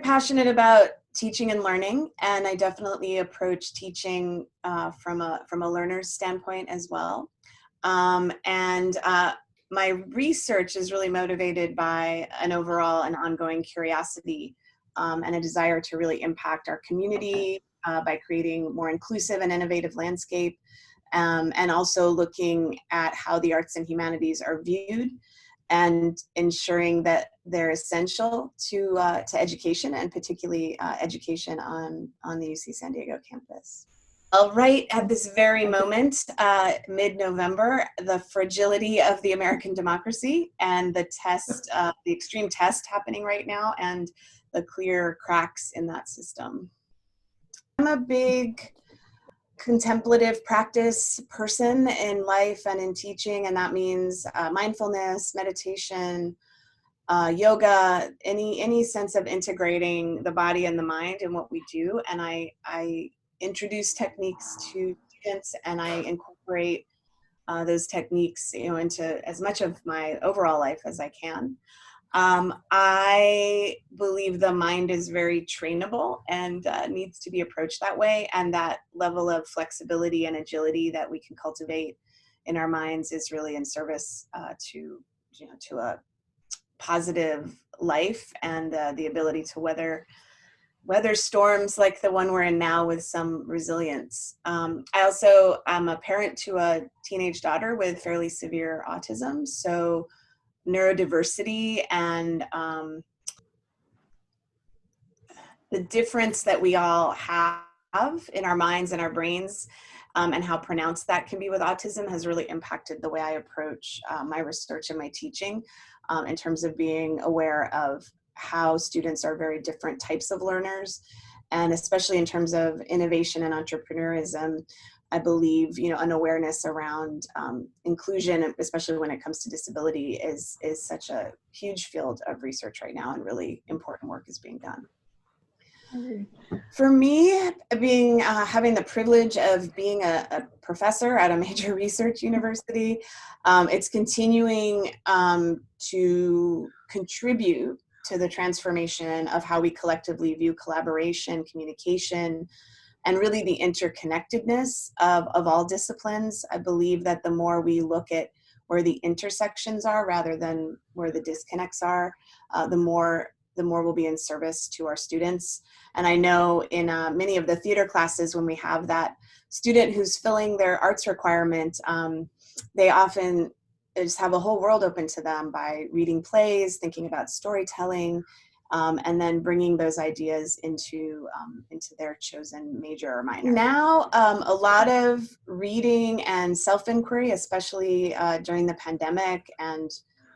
passionate about teaching and learning, and I definitely approach teaching from a learner's standpoint as well. My research is really motivated by an overall and ongoing curiosity and a desire to really impact our community by creating more inclusive and innovative landscape, and also looking at how the arts and humanities are viewed and ensuring that they're essential to education, and particularly education on the UC San Diego campus. Right at this very moment, mid-November, the fragility of the American democracy and the test, the extreme test happening right now, and the clear cracks in that system. I'm a big contemplative practice person in life and in teaching, and that means mindfulness, meditation, yoga, any sense of integrating the body and the mind in what we do. And I introduce techniques to students, and I incorporate those techniques, into as much of my overall life as I can. I believe the mind is very trainable and needs to be approached that way, and that level of flexibility and agility that we can cultivate in our minds is really in service to a positive life, and the ability to weather storms like the one we're in now with some resilience. I also am a parent to a teenage daughter with fairly severe autism, so neurodiversity and the difference that we all have in our minds and our brains, and how pronounced that can be with autism, has really impacted the way I approach my research and my teaching, in terms of being aware of how students are very different types of learners, and especially in terms of innovation and entrepreneurism. I believe, an awareness around inclusion, especially when it comes to disability, is such a huge field of research right now, and really important work is being done. For me, having the privilege of being a professor at a major research university, it's continuing to contribute to the transformation of how we collectively view collaboration, communication, and really the interconnectedness of all disciplines. I believe that the more we look at where the intersections are rather than where the disconnects are, the more we'll be in service to our students. And I know in many of the theater classes, when we have that student who's filling their arts requirement, they often just have a whole world open to them by reading plays, thinking about storytelling, and then bringing those ideas into their chosen major or minor. Now, a lot of reading and self-inquiry, especially during the pandemic and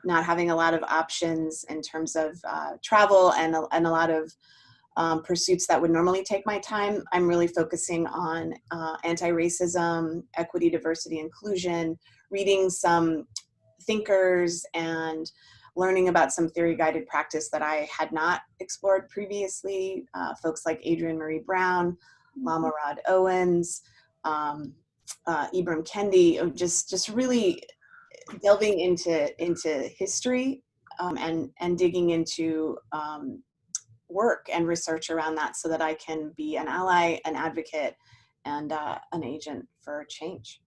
not having a lot of options in terms of travel and a lot of pursuits that would normally take my time. I'm really focusing on anti-racism, equity, diversity, inclusion, reading some thinkers and learning about some theory-guided practice that I had not explored previously. Folks like Adrienne Marie Brown, Lama Rod Owens, Ibram Kendi, just really delving into history and digging into work and research around that, so that I can be an ally, an advocate, and an agent for change.